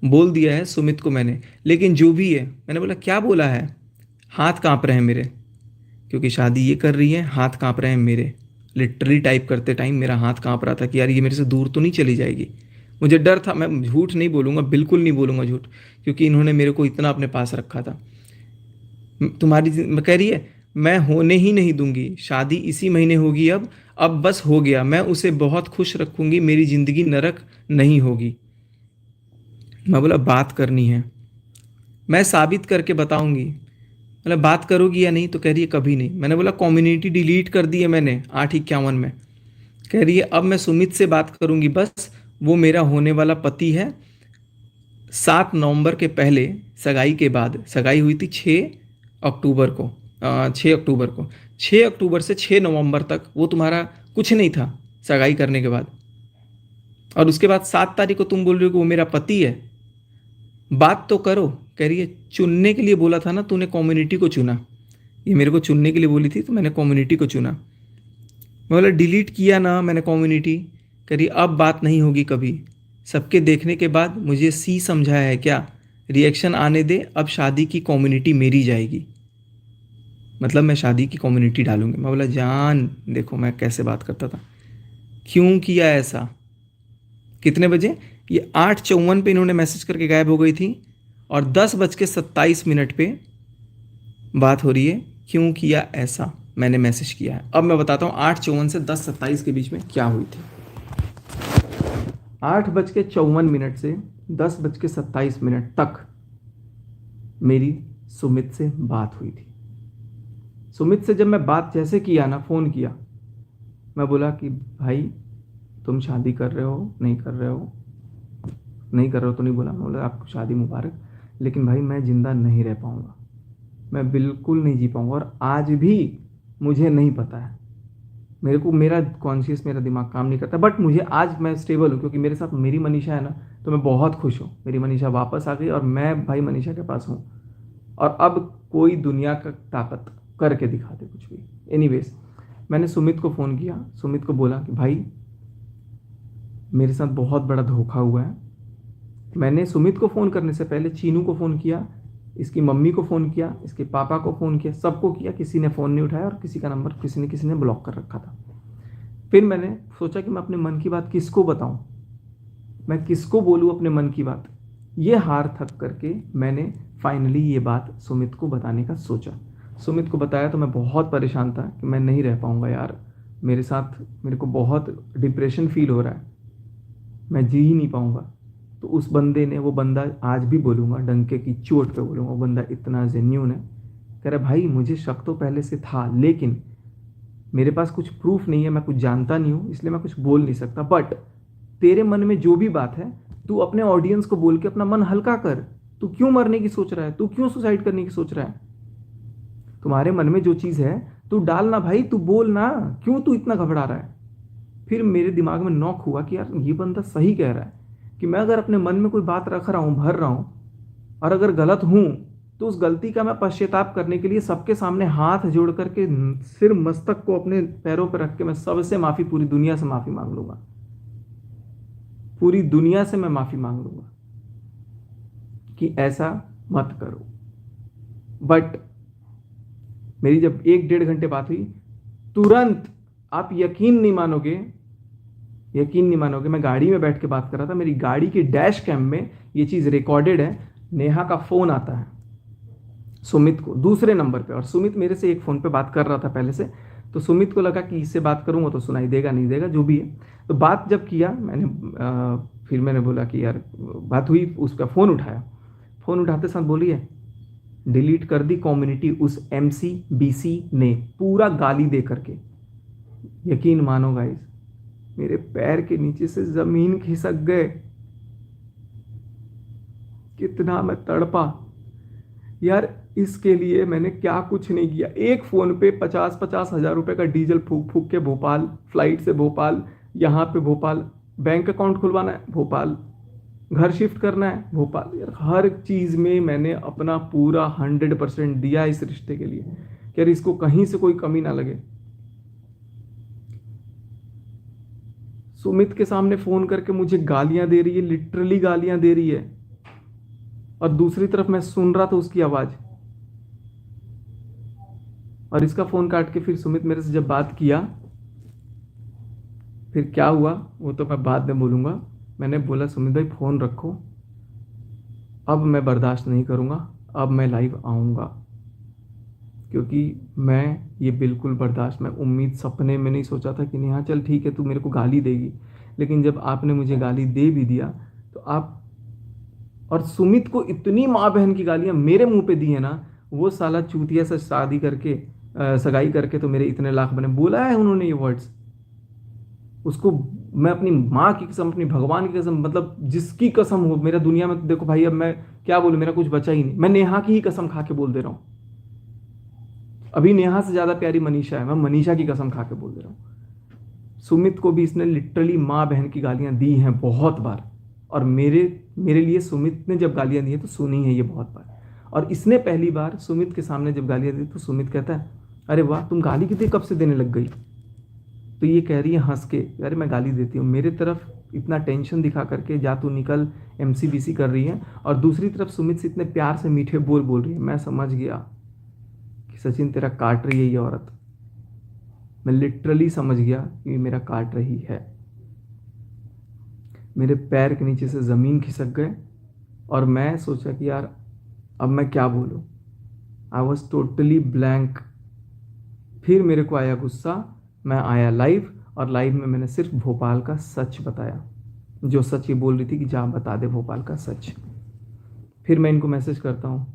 बोल दिया है सुमित को मैंने, लेकिन जो भी है। मैंने बोला क्या बोला है? हाथ काँप रहे हैं मेरे, क्योंकि शादी ये कर रही है, हाथ काँप रहे हैं मेरे। लिटरली टाइप करते टाइम मेरा हाथ काँप रहा था कि यार ये मेरे से दूर तो नहीं चली जाएगी। मुझे डर था, मैं झूठ नहीं बोलूँगा, बिल्कुल नहीं बोलूँगा झूठ, क्योंकि इन्होंने मेरे को इतना अपने पास रखा था। तुम्हारी कह रही है मैं होने ही नहीं दूंगी, शादी इसी महीने होगी अब बस हो गया, मैं उसे बहुत खुश रखूंगी, मेरी ज़िंदगी नरक नहीं होगी। मैं बोला बात करनी है, मैं साबित करके बताऊंगी। मतलब बात करोगी या नहीं? तो कह रही है कभी नहीं। मैंने बोला कम्युनिटी डिलीट कर दी है मैंने 8:51 में। कह रही है अब मैं सुमित से बात करूंगी बस, वो मेरा होने वाला पति है। 7 नवंबर के पहले, सगाई के बाद, सगाई हुई थी 6 अक्टूबर को, 6 अक्टूबर को, 6 अक्टूबर से 6 नवंबर तक वो तुम्हारा कुछ नहीं था सगाई करने के बाद। और उसके बाद 7 तारीख को तुम बोल रहे हो कि वो मेरा पति है। बात तो करो। कह रही है चुनने के लिए बोला था ना तूने, कम्युनिटी को चुना। ये मेरे को चुनने के लिए बोली थी तो मैंने कम्युनिटी को चुना। मैं बोला डिलीट किया ना मैंने कम्युनिटी। कह रही अब बात नहीं होगी कभी, सबके देखने के बाद मुझे सी समझाया है क्या? रिएक्शन आने दे, अब शादी की कम्युनिटी मेरी जाएगी। मतलब मैं शादी की कम्युनिटी डालूंगी। मैं बोला जान देखो मैं कैसे बात करता था, क्यों किया ऐसा? कितने बजे? ये 8:54 पे इन्होंने मैसेज करके गायब हो गई थी, और 10:27 पे बात हो रही है क्यों किया ऐसा, मैंने मैसेज किया है। अब मैं बताता हूँ 8:54 से 10:27 के बीच में क्या हुई थी। 8:54 से 10:27 तक मेरी सुमित से बात हुई थी। सुमित से जब मैं बात जैसे किया ना, फ़ोन किया, मैं बोला कि भाई तुम शादी कर रहे हो नहीं कर रहे हो, नहीं कर रहे हो तो नहीं बोला, मैं बोला आपको शादी मुबारक, लेकिन भाई मैं ज़िंदा नहीं रह पाऊँगा, मैं बिल्कुल नहीं जी पाऊँगा। और आज भी मुझे नहीं पता है, मेरे को मेरा कॉन्शियस, मेरा दिमाग काम नहीं करता, बट मुझे आज मैं स्टेबल हूँ क्योंकि मेरे साथ मेरी मनीषा है ना, तो मैं बहुत खुश हूँ। मेरी मनीषा वापस आ गई और मैं भाई मनीषा के पास हूँ, और अब कोई दुनिया का ताकत करके दिखा दे कुछ भी। एनीवेज, मैंने सुमित को फ़ोन किया, सुमित को बोला कि भाई मेरे साथ बहुत बड़ा धोखा हुआ है। मैंने सुमित को फ़ोन करने से पहले चीनू को फ़ोन किया, इसकी मम्मी को फ़ोन किया, इसके पापा को फ़ोन किया, सबको किया, किसी ने फ़ोन नहीं उठाया और किसी का नंबर किसी ने ब्लॉक कर रखा था। फिर मैंने सोचा कि मैं अपने मन की बात किसको बताऊं, मैं किसको बोलूं अपने मन की बात। ये हार थक करके मैंने फाइनली ये बात सुमित को बताने का सोचा। सुमित को बताया तो मैं बहुत परेशान था कि मैं नहीं रह पाऊंगा यार, मेरे साथ मेरे को बहुत डिप्रेशन फील हो रहा है, मैं जी ही नहीं पाऊंगा। तो उस बंदे ने, वो बंदा आज भी बोलूँगा, डंके की चोट पे बोलूँगा, वो बंदा इतना जेन्यून है। कह रहा भाई मुझे शक तो पहले से था, लेकिन मेरे पास कुछ प्रूफ नहीं है, मैं कुछ जानता नहीं हूँ, इसलिए मैं कुछ बोल नहीं सकता, बट तेरे मन में जो भी बात है तू अपने ऑडियंस को बोल के अपना मन हल्का कर। तू क्यों मरने की सोच रहा है, तू क्यों सुसाइड करने की सोच रहा है? तुम्हारे मन में जो चीज़ है तू डालना भाई, तू बोल ना, क्यों तू इतना घबरा रहा है? फिर मेरे दिमाग में नॉक हुआ कि यार ये बंदा सही कह रहा है कि मैं अगर अपने मन में कोई बात रख रहा हूँ, भर रहा हूँ, और अगर गलत हूँ तो उस गलती का मैं पश्चाताप करने के लिए सबके सामने हाथ जोड़ करके, सिर मस्तक को अपने पैरों पर रख के मैं सबसे माफ़ी, पूरी दुनिया से माफ़ी मांग लूँगा, पूरी दुनिया से मैं माफ़ी मांग लूँगा कि ऐसा मत करो। बट मेरी जब 1-1.5 घंटे बात हुई, तुरंत, आप यकीन नहीं मानोगे, मैं गाड़ी में बैठ के बात कर रहा था, मेरी गाड़ी के डैश कैम में ये चीज़ रिकॉर्डेड है। नेहा का फ़ोन आता है सुमित को दूसरे नंबर पे, और सुमित मेरे से एक फ़ोन पे बात कर रहा था पहले से, तो सुमित को लगा कि इससे बात करूँगा तो सुनाई देगा नहीं देगा, जो भी है। तो बात जब किया मैंने, फिर मैंने बोला कि यार बात हुई, उसका फ़ोन उठाया, फ़ोन उठाते साथ बोली है डिलीट कर दी कम्युनिटी उस MCBC ने, पूरा गाली दे करके। यकीन मानो गाइस, मेरे पैर के नीचे से ज़मीन खिसक गए, कितना मैं तड़पा यार। इसके लिए मैंने क्या कुछ नहीं किया, एक फ़ोन पे 50-50 हज़ार रुपये का डीजल फूक फूक के भोपाल, फ्लाइट से भोपाल, यहाँ पे भोपाल, बैंक अकाउंट खुलवाना है भोपाल, घर शिफ्ट करना है भोपाल, यार हर चीज़ में मैंने अपना पूरा 100% दिया इस रिश्ते के लिए कि यार इसको कहीं से कोई कमी ना लगे। सुमित के सामने फ़ोन करके मुझे गालियां दे रही है, लिटरली गालियां दे रही है, और दूसरी तरफ मैं सुन रहा था उसकी आवाज़। और इसका फ़ोन काट के फिर सुमित मेरे से जब बात किया, फिर क्या हुआ वो तो मैं बाद में बोलूँगा। मैंने बोला सुमित भाई फ़ोन रखो, अब मैं बर्दाश्त नहीं करूँगा, अब मैं लाइव आऊँगा, क्योंकि मैं ये बिल्कुल बर्दाश्त, मैं उम्मीद सपने में नहीं सोचा था कि नेहा चल ठीक है तू मेरे को गाली देगी, लेकिन जब आपने मुझे गाली दे भी दिया तो आप, और सुमित को इतनी माँ बहन की गालियाँ मेरे मुंह पे दी है ना, वो साला चूतिया से शादी करके, सगाई करके तो मेरे इतने लाख बने, बोला है उन्होंने ये वर्ड्स। उसको मैं अपनी माँ की कसम, अपनी भगवान की कसम, मतलब जिसकी कसम हो मेरा दुनिया में, तो देखो भाई अब मैं क्या बोलूँ, मेरा कुछ बचा ही नहीं, मैं नेहा की ही कसम खा के बोल दे रहा हूँ। अभी नेहा से ज़्यादा प्यारी मनीषा है, मैं मनीषा की कसम खा के बोल दे रहा हूँ। सुमित को भी इसने लिटरली माँ बहन की गालियाँ दी हैं बहुत बार, और मेरे लिए सुमित ने जब गालियाँ दी हैं तो सुनी है ये बहुत बार। और इसने पहली बार सुमित के सामने जब गालियाँ दी तो सुमित कहता है अरे वाह तुम गाली कितने कब से देने लग गई? तो ये कह रही है हंस के, अरे मैं गाली देती हूँ, मेरे तरफ इतना टेंशन दिखा करके जा तू निकल MCBC कर रही है, और दूसरी तरफ सुमित से इतने प्यार से मीठे बोल रही है। मैं समझ गया कि सचिन तेरा काट रही है ये औरत, मैं लिटरली समझ गया कि मेरा काट रही है। मेरे पैर के नीचे से ज़मीन खिसक गए, और मैं सोचा कि यार अब मैं क्या बोलूँ, आई वॉज टोटली ब्लैंक। फिर मेरे को आया गुस्सा, मैं आया लाइव, और लाइव में मैंने सिर्फ भोपाल का सच बताया, जो सच ये बोल रही थी कि जा बता दे भोपाल का सच। फिर मैं इनको मैसेज करता हूँ,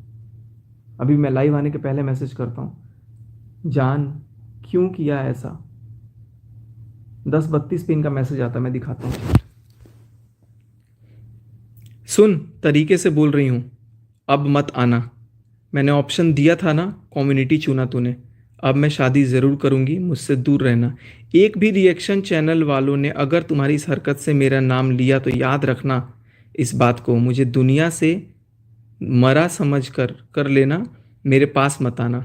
अभी मैं लाइव आने के पहले मैसेज करता हूँ, जान क्यों किया ऐसा। 10:32 पे इनका मैसेज आता है, मैं दिखाता हूँ। सुन, तरीके से बोल रही हूँ, अब मत आना। मैंने ऑप्शन दिया था ना, कम्युनिटी चुना तूने। अब मैं शादी ज़रूर करूँगी, मुझसे दूर रहना। एक भी रिएक्शन चैनल वालों ने अगर तुम्हारी इस हरकत से मेरा नाम लिया तो याद रखना इस बात को, मुझे दुनिया से मरा समझ कर लेना, मेरे पास मत आना।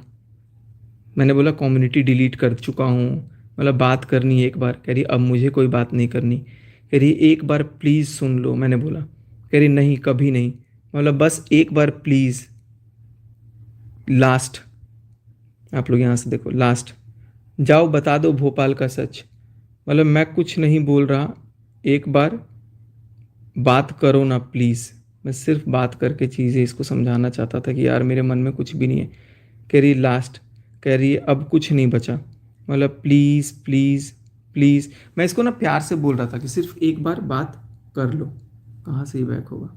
मैंने बोला कम्युनिटी डिलीट कर चुका हूँ, मतलब बात करनी है एक बार। कह रही अब मुझे कोई बात नहीं करनी। कह रही एक बार प्लीज़ सुन लो। मैंने बोला, कह रही नहीं कभी नहीं। मतलब बस एक बार प्लीज़, लास्ट। आप लोग यहाँ से देखो, लास्ट। जाओ बता दो भोपाल का सच। मतलब मैं कुछ नहीं बोल रहा, एक बार बात करो ना प्लीज़। मैं सिर्फ बात करके चीज़ें इसको समझाना चाहता था कि यार मेरे मन में कुछ भी नहीं है। कह रही लास्ट, कह रही अब कुछ नहीं बचा, मतलब प्लीज़ प्लीज़ प्लीज़। मैं इसको ना प्यार से बोल रहा था कि सिर्फ एक बार बात कर लो। कहाँ से ही बैक होगा।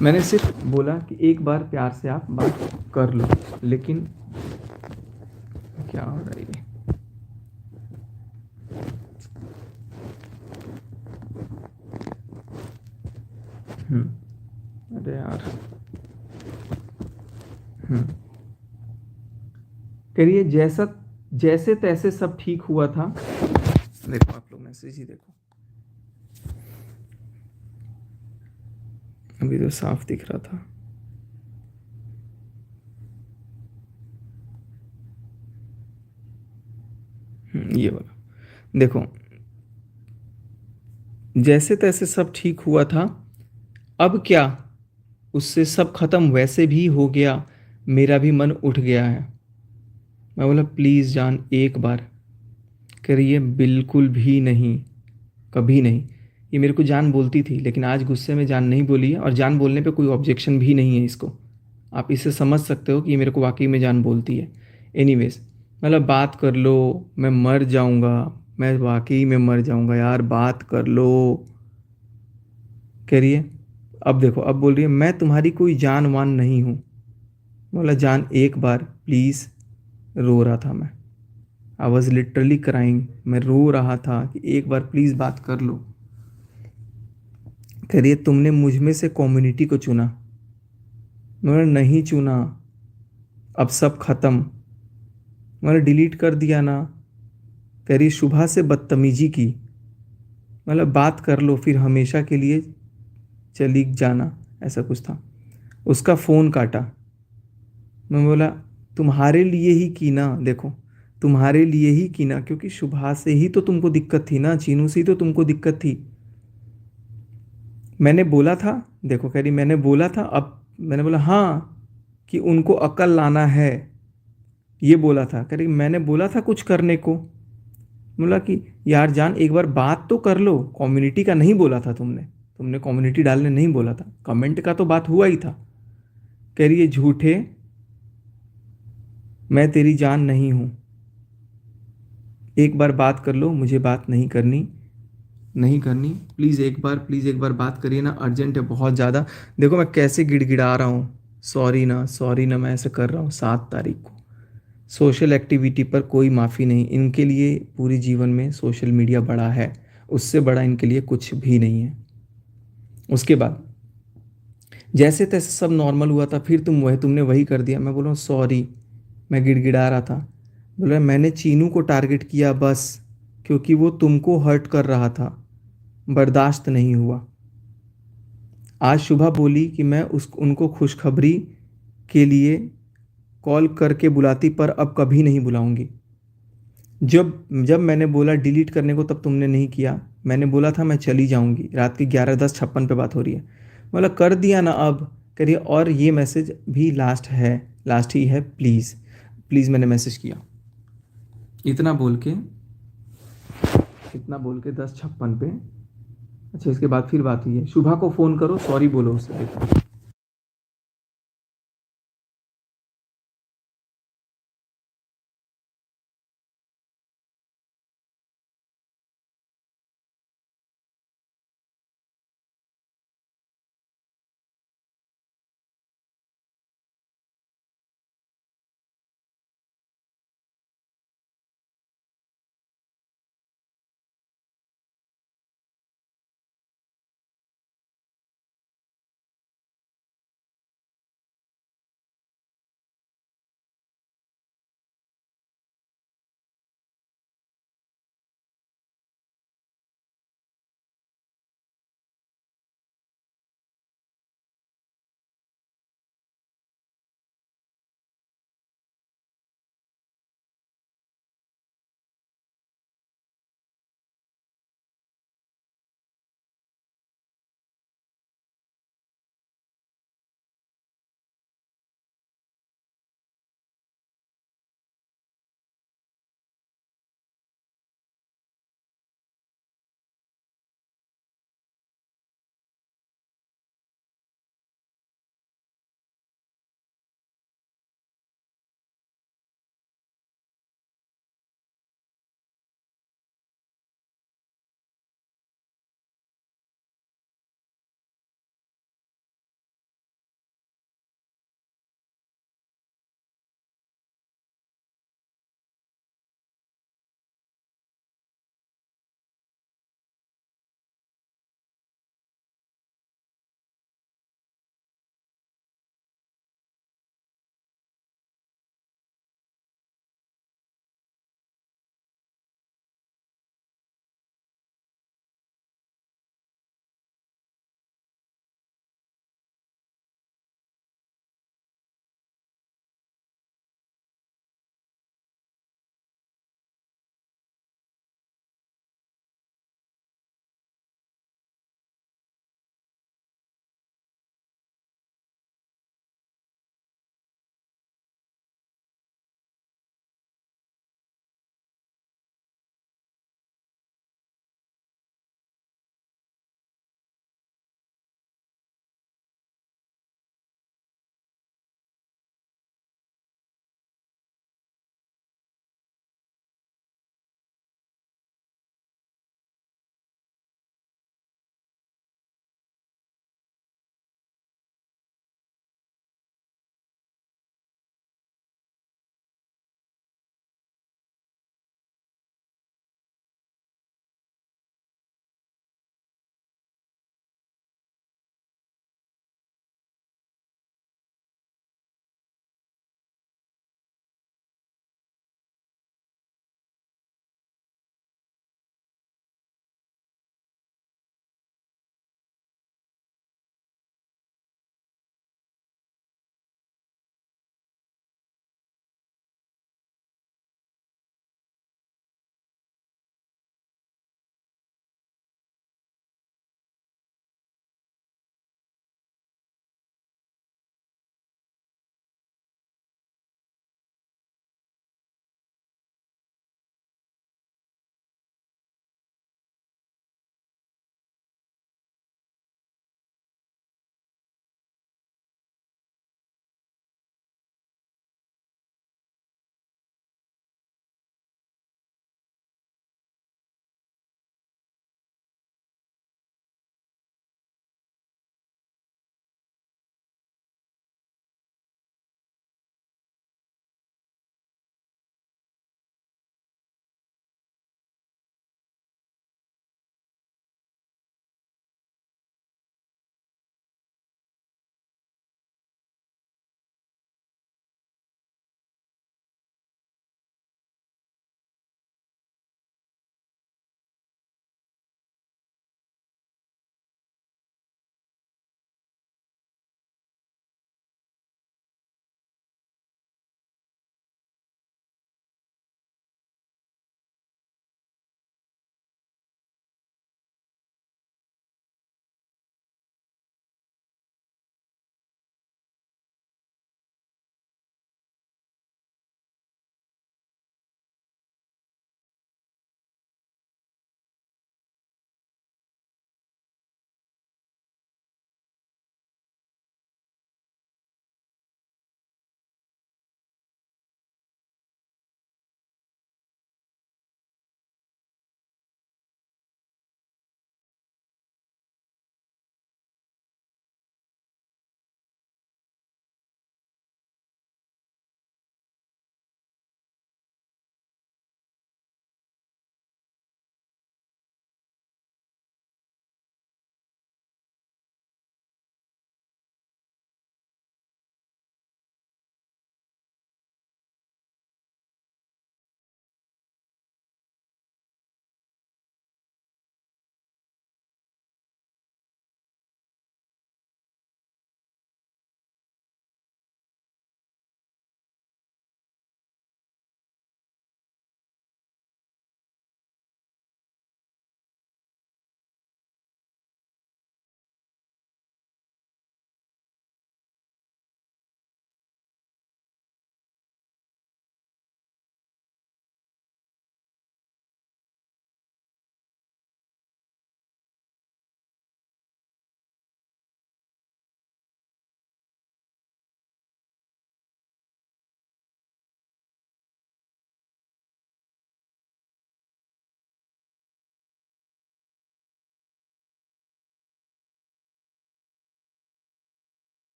मैंने सिर्फ बोला कि एक बार प्यार से आप बात कर लो, लेकिन क्या हो रहा है ये? अरे यार। करिए जैसा जैसे तैसे सब ठीक हुआ था। देखो आप लोग मैसेज ही देखो, अभी तो साफ दिख रहा था। ये वाला देखो, जैसे तैसे सब ठीक हुआ था, अब क्या उससे सब खत्म वैसे भी हो गया, मेरा भी मन उठ गया है। मैं बोला प्लीज़ जान एक बार। करिए बिल्कुल भी नहीं, कभी नहीं। ये मेरे को जान बोलती थी, लेकिन आज गुस्से में जान नहीं बोली है, और जान बोलने पे कोई ऑब्जेक्शन भी नहीं है इसको। आप इससे समझ सकते हो कि ये मेरे को वाकई में जान बोलती है। एनीवेज, मतलब बात कर लो, मैं मर जाऊंगा, मैं वाकई में मर जाऊंगा यार, बात कर लो। कह रही है अब देखो, अब बोल रही है मैं तुम्हारी कोई जान वान नहीं हूँ। बोला जान एक बार प्लीज़। रो रहा था मैं, आई वॉज लिटरली क्राइंग। मैं रो रहा था कि एक बार प्लीज़ बात कर लो। कह रही है तुमने मुझ में से कम्युनिटी को चुना। मैंने नहीं चुना, अब सब खत्म, मैंने डिलीट कर दिया ना। कह रही शुभा से बदतमीजी की, मतलब बात कर लो फिर हमेशा के लिए चली जाना, ऐसा कुछ था। उसका फ़ोन काटा। मैं बोला तुम्हारे लिए ही की ना, देखो तुम्हारे लिए ही की ना, क्योंकि शुभा से ही तो तुमको दिक्कत थी ना, चीनू से ही तो तुमको दिक्कत थी। मैंने बोला था, देखो कह रही मैंने बोला था, अब मैंने बोला हाँ कि उनको अकल लाना है, ये बोला था। कह रही मैंने बोला था कुछ करने को। बोला कि यार जान एक बार बात तो कर लो, कम्युनिटी का नहीं बोला था तुमने, तुमने कम्युनिटी डालने नहीं बोला था, कमेंट का तो बात हुआ ही था। कह रही है झूठे, मैं तेरी जान नहीं हूँ, एक बार बात कर लो, मुझे बात नहीं करनी, नहीं करनी, प्लीज़ एक बार बात करिए ना, अर्जेंट है बहुत ज़्यादा। देखो मैं कैसे गिड़गिड़ा रहा हूँ, सॉरी ना मैं ऐसे कर रहा हूँ। 7 तारीख को सोशल एक्टिविटी पर कोई माफ़ी नहीं, इनके लिए पूरी जीवन में सोशल मीडिया बड़ा है, उससे बड़ा इनके लिए कुछ भी नहीं है। उसके बाद जैसे तैसे सब नॉर्मल हुआ था, फिर तुमने वही कर दिया। मैं बोल रहा हूँ सॉरी, मैं गिड़गिड़ा रहा था। बोल रहा मैंने चीनू को टारगेट किया बस, क्योंकि वो तुमको हर्ट कर रहा था, बर्दाश्त नहीं हुआ। आज सुबह बोली कि मैं उनको खुशखबरी के लिए कॉल करके बुलाती, पर अब कभी नहीं बुलाऊंगी। जब जब मैंने बोला डिलीट करने को, तब तुमने नहीं किया। मैंने बोला था मैं चली जाऊंगी, रात की 11:10:56 पे बात हो रही है। बोला कर दिया ना अब। करिए और ये मैसेज भी लास्ट है, लास्ट ही है, प्लीज़ प्लीज़। मैंने मैसेज किया इतना बोल के, 10:56 पे। अच्छा इसके बाद फिर बात हुई है, शुभा को फ़ोन करो, सॉरी बोलो उससे।